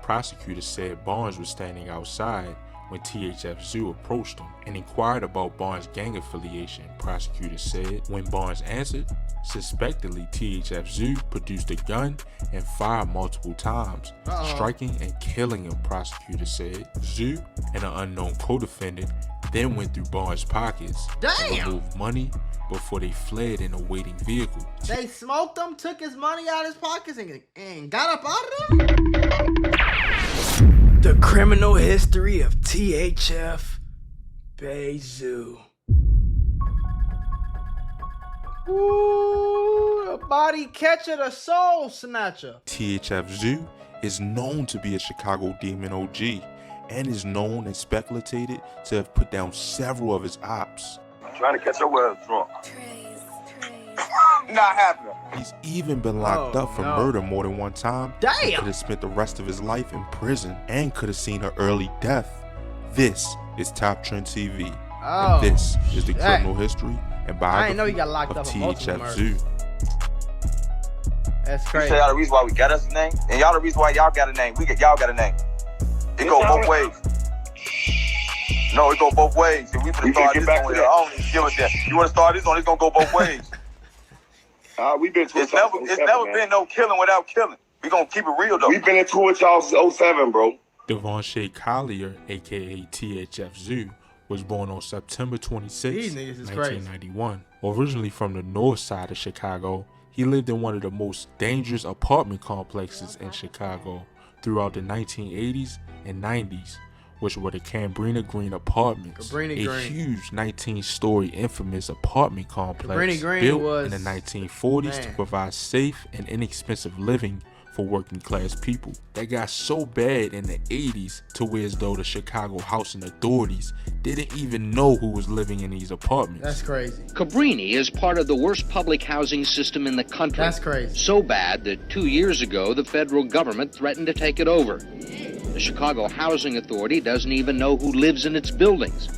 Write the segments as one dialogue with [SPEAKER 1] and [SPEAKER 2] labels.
[SPEAKER 1] Prosecutors said Barnes was standing outside when THF Zoo approached him and inquired about Barnes' gang affiliation. Prosecutors said when Barnes answered, suspectedly THF Zoo produced a gun and fired multiple times, striking and killing him, prosecutors said. Zoo and an unknown co-defendant then went through Barnes' pockets and removed money before they fled in a waiting vehicle.
[SPEAKER 2] They smoked him, took his money out of his pockets, and got up out of there? The criminal history of THF Bay Zoo. Ooh, the body catcher, the soul snatcher.
[SPEAKER 1] THF Zoo is known to be a Chicago demon OG and is known and speculated to have put down several of his ops.
[SPEAKER 3] I'm trying to catch your ass drunk. Not happening.
[SPEAKER 1] He's even been locked up for murder more than one time. He could have spent the rest of his life in prison and could have seen an early death. This is Top Trend TV. And this is the criminal history and biography of THF Zoo.
[SPEAKER 2] That's crazy.
[SPEAKER 3] You say y'all the reason why we got us a name, and y'all the reason why y'all got a name. Y'all got a name. It go both ways. No, it go both ways. If we finna start this on here, I don't even give a damn. You wanna start this on? It's gonna go both ways.
[SPEAKER 4] We've been to
[SPEAKER 3] it's never been no killing without killing. We gonna keep it real though.
[SPEAKER 4] We've been into it y'all since 07, bro.
[SPEAKER 1] Devontae Collier, aka THF Zoo, was born on September 26, 1991. Originally from the north side of Chicago, he lived in one of the most dangerous apartment complexes in Chicago throughout the 1980s and 90s, which were the Cabrini Green Apartments, a huge 19-story infamous apartment complex built in the 1940s to provide safe and inexpensive living for working class people. That got so bad in the 80s to where as though the Chicago housing authorities didn't even know who was living in these apartments.
[SPEAKER 2] That's crazy.
[SPEAKER 5] Cabrini is part of the worst public housing system in the country.
[SPEAKER 2] That's crazy.
[SPEAKER 5] So bad that 2 years ago the federal government threatened to take it over. The Chicago Housing Authority doesn't even know who lives in its buildings,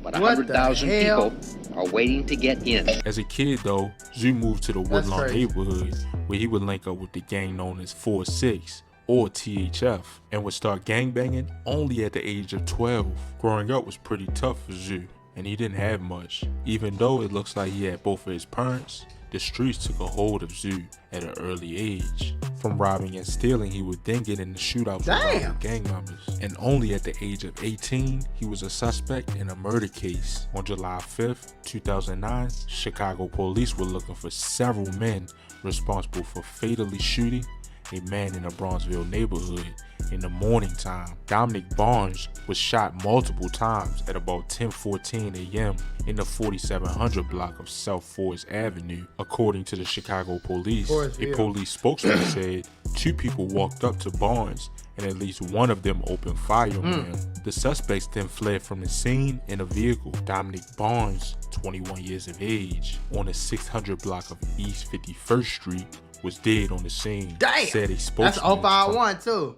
[SPEAKER 5] but 100,000 people are waiting to get in.
[SPEAKER 1] As a kid though, Zoo moved to the Woodlawn neighborhood where he would link up with the gang known as 4-6 or THF and would start gangbanging only at the age of 12. Growing up was pretty tough for Zoo and he didn't have much. Even though it looks like he had both of his parents, the streets took a hold of Zoo at an early age. From robbing and stealing, he would then get into shootouts with rival gang members. And only at the age of 18, he was a suspect in a murder case. On July 5th, 2009, Chicago police were looking for several men responsible for fatally shooting a man in a Bronzeville neighborhood in the morning time. Dominic Barnes was shot multiple times at about 10:14 a.m. in the 4700 block of South Forest Avenue, according to the Chicago police. A police spokesman said 2 people walked up to Barnes and at least one of them opened fire on him. The suspects then fled from the scene in a vehicle. Dominic Barnes, 21 years of age, on the 600 block of East 51st Street, was dead on the scene. Said a spokesman.
[SPEAKER 2] That's 051 too.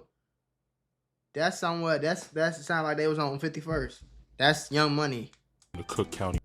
[SPEAKER 2] That's somewhat. That sound like they was on 51st. That's Young Money.
[SPEAKER 1] The Cook County.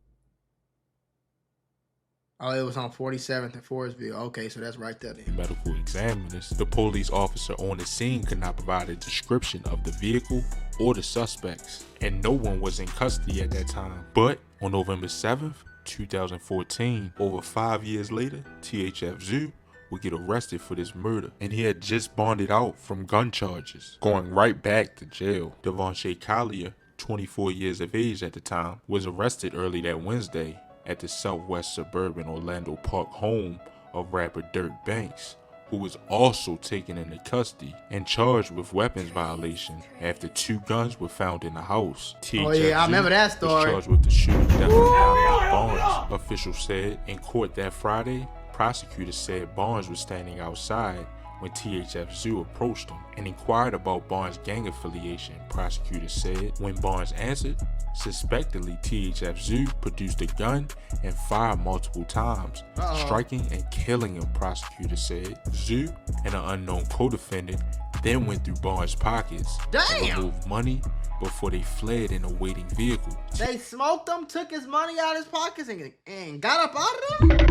[SPEAKER 2] Oh, it was on 47th and Forestville. Okay, so that's right there then.
[SPEAKER 1] Medical examiners. The police officer on the scene could not provide a description of the vehicle or the suspects, and no one was in custody at that time. But on November 7th, 2014, over 5 years later, THF Zoo would get arrested for this murder, and he had just bonded out from gun charges, going right back to jail. Devontae Collier, 24 years of age at the time, was arrested early that Wednesday at the southwest suburban Orlando Park home of rapper Durk Banks, who was also taken into custody and charged with weapons violation after 2 guns were found in the house.
[SPEAKER 2] THF I remember that story.
[SPEAKER 1] Was charged with the shooting death of Barnes. Officials said in court that Friday, prosecutors said Barnes was standing outside when THF Zoo approached him and inquired about Barnes' gang affiliation. Prosecutors said when Barnes answered, suspectedly THF Zoo produced a gun and fired multiple times, striking and killing him, prosecutors said. Zoo and an unknown co-defendant then went through Barnes' pockets and removed money before they fled in a waiting vehicle.
[SPEAKER 2] They smoked him, took his money out of his pockets and got up out of there?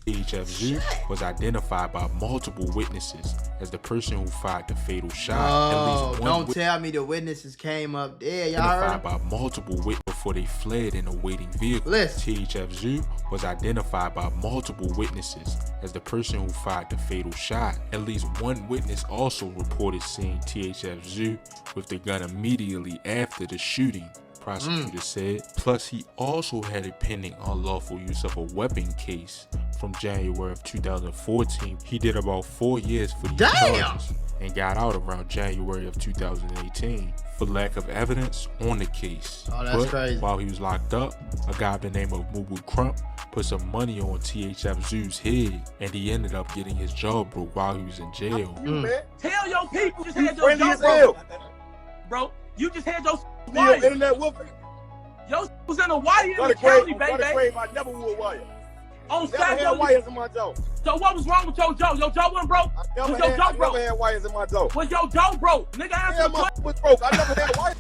[SPEAKER 1] THF Zoo was identified by multiple witnesses as the person who fired the fatal shot.
[SPEAKER 2] Oh, don't tell me the witnesses came up there. Y'all heard?
[SPEAKER 1] Identified by multiple witnesses before they fled in a waiting vehicle.
[SPEAKER 2] Listen.
[SPEAKER 1] THF Zoo was identified by multiple witnesses as the person who fired the fatal shot. At least one witness also reported seeing THF Zoo with the gun immediately after the shooting, prosecutors said. Plus, he also had a pending unlawful use of a weapon case from January of 2014. He did about 4 years for these charges and got out around January of 2018 for lack of evidence on the case.
[SPEAKER 2] Oh, that's crazy.
[SPEAKER 1] While he was locked up, a guy by the name of Mula put some money on THF Zoo's head, and he ended up getting his jaw broke while he was in jail.
[SPEAKER 6] Tell your people just had your jaw broke, bro. You just had your wire.
[SPEAKER 4] Internet whooping.
[SPEAKER 6] Your was in a wire in the county, baby.
[SPEAKER 4] I never wore wire.
[SPEAKER 6] On
[SPEAKER 4] Never had wires in my jaw.
[SPEAKER 6] So what was wrong with your jaw? Your jaw wasn't broke? Was your jaw broke?
[SPEAKER 4] I never had wires in my jaw.
[SPEAKER 6] Was your jaw broke? Nigga, answer the question.
[SPEAKER 4] Was broke. I never had wires.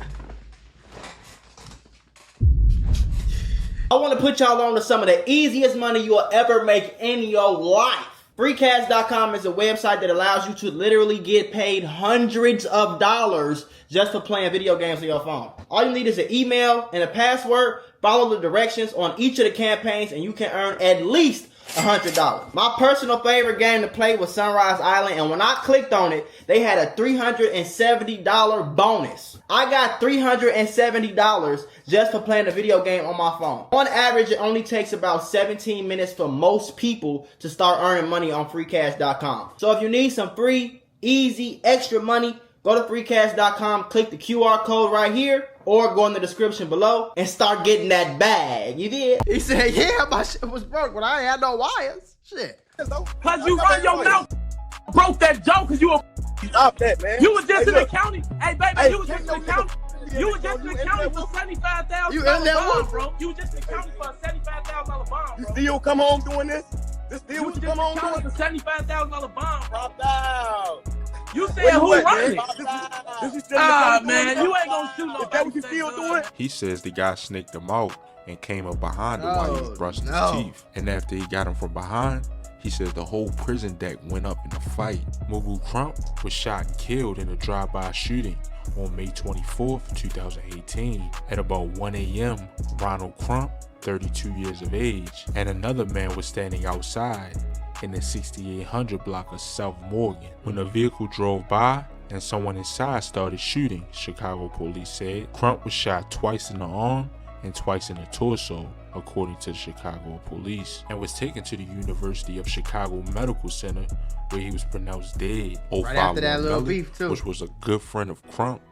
[SPEAKER 2] I want to put y'all on to some of the easiest money you'll ever make in your life. Freecash.com is a website that allows you to literally get paid hundreds of dollars just for playing video games on your phone. All you need is an email and a password. Follow the directions on each of the campaigns and you can earn at least $100. My personal favorite game to play was Sunrise Island, and when I clicked on it, they had a $370 bonus. I got $370 just for playing a video game on my phone. On average, it only takes about 17 minutes for most people to start earning money on freecash.com. So if you need some free, easy, extra money, go to freecash.com, click the QR code right here, or go in the description below and start getting that bag. You did? He said, yeah, my shit was broke, but I ain't had no wires. Shit.
[SPEAKER 6] Cause you run your mouth, broke that joke, cause you a
[SPEAKER 4] Stop that, man.
[SPEAKER 6] You was just in the county. Hey, baby, you was just in the county. You was just in the county for $75,000 bond, bro. You was just in the county for a $75,000 bond,
[SPEAKER 4] You
[SPEAKER 6] bro.
[SPEAKER 4] still come home doing this? This still
[SPEAKER 6] You
[SPEAKER 4] what
[SPEAKER 6] was
[SPEAKER 4] you
[SPEAKER 6] just
[SPEAKER 4] come
[SPEAKER 6] in the
[SPEAKER 4] home
[SPEAKER 6] county
[SPEAKER 4] doing?
[SPEAKER 6] for $75,000 bond, bro.
[SPEAKER 4] Drop down.
[SPEAKER 6] You said who running?
[SPEAKER 4] This is still the
[SPEAKER 6] Man, you ain't gonna shoot nobody.
[SPEAKER 4] Is that what you still doing?
[SPEAKER 1] He says the guy snaked him out and came up behind him while he was brushing his teeth. And after he got him from behind, he says the whole prison deck went up in a fight. Mubu Crump was shot and killed in a drive-by shooting on May 24th, 2018. At about 1 a.m., Ronald Crump, 32 years of age, and another man was standing outside in the 6800 block of South Morgan when a vehicle drove by and someone inside started shooting, Chicago police said. Crump was shot twice in the arm and twice in the torso, according to the Chicago police, and was taken to the University of Chicago Medical Center where he was pronounced dead.
[SPEAKER 2] Right after that little beef too,
[SPEAKER 1] which was a good friend of Crump,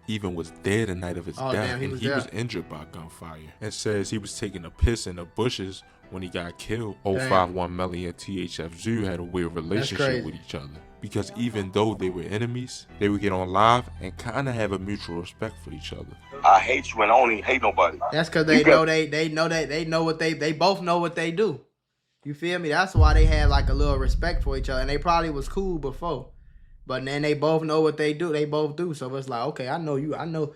[SPEAKER 1] even was dead the night of his death,
[SPEAKER 2] damn,
[SPEAKER 1] and he was injured by gunfire, and says he was taking a piss in the bushes when he got killed. 051 Melly and THF Zoo had a weird relationship with each other, because even though they were enemies, they would get on live and kind of have a mutual respect for each other.
[SPEAKER 4] I hate you and I don't even hate nobody.
[SPEAKER 2] That's because they know what they both know what they do. You feel me? That's why they had like a little respect for each other, and they probably was cool before, but then they both know what they do. They both do. So it's like, okay, I know you. I know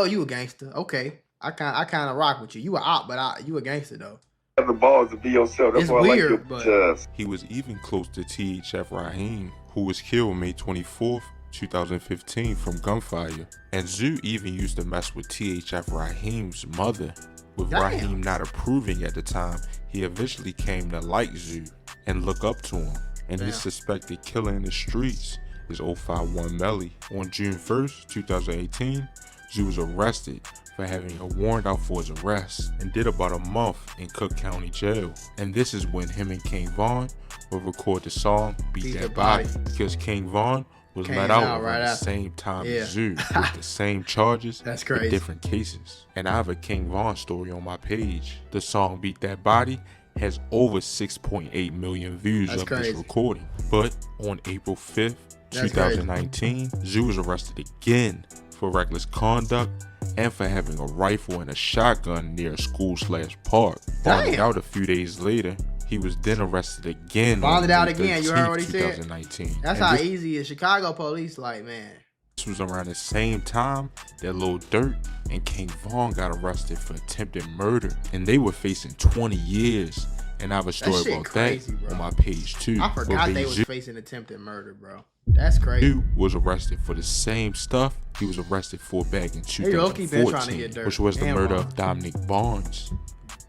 [SPEAKER 2] you a gangster. Okay, I kind of rock with you. You a op, but you a gangster though.
[SPEAKER 4] The balls to be yourself. That's
[SPEAKER 2] it's
[SPEAKER 4] why
[SPEAKER 2] weird,
[SPEAKER 4] I like
[SPEAKER 2] but
[SPEAKER 1] he was even close to THF Raheem, who was killed May 24th, 2015 from gunfire. And Zoo even used to mess with THF Raheem's mother. With Raheem not approving at the time, he eventually came to like Zoo and look up to him. And his suspected killer in the streets is 051 Melly. On June 1st, 2018, Zoo was arrested for having a warrant out for his arrest and did about a month in Cook County Jail. And this is when him and King Von would record the song Beat That Body, because King Von was let out around the same time as Zoo with the same charges.
[SPEAKER 2] That's crazy.
[SPEAKER 1] In different cases. And I have a King Von story on my page. The song Beat That Body has over 6.8 million views of this recording. But on April 5th, 2019, Zoo was arrested again for reckless conduct and for having a rifle and a shotgun near a school/park. Bonded out a few days later, he was then arrested again.
[SPEAKER 2] Bonded out again, you heard what he said?
[SPEAKER 1] 2019.
[SPEAKER 2] That's how easy it is. Chicago police, like, man.
[SPEAKER 1] This was around the same time that Lil Durk and King Von got arrested for attempted murder, and they were facing 20 years And I have a story about
[SPEAKER 2] crazy,
[SPEAKER 1] that
[SPEAKER 2] bro.
[SPEAKER 1] on my page too.
[SPEAKER 2] I forgot they was facing attempted murder, bro. That's crazy.
[SPEAKER 1] Zoo was arrested for the same stuff he was arrested for back in 2014, which was the murder of Dominic Barnes.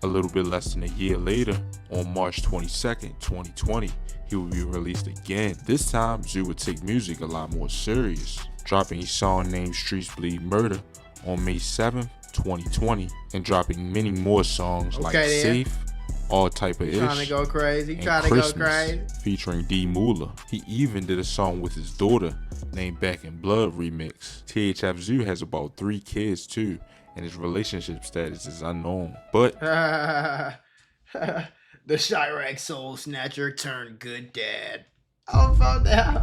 [SPEAKER 1] A little bit less than a year later, on March 22nd, 2020, he would be released again. This time, Zoo would take music a lot more serious, dropping a song named Streets Bleed Murder on May 7th, 2020, and dropping many more songs like Safe, All Type of Ish,
[SPEAKER 2] trying to go crazy,
[SPEAKER 1] and Christmas, featuring D Mula. He even did a song with his daughter named Back in Blood remix. THF Zoo has about 3 kids too, and his relationship status is unknown. But
[SPEAKER 2] the Chirac Soul Snatcher turned good dad. Oh, fuck that.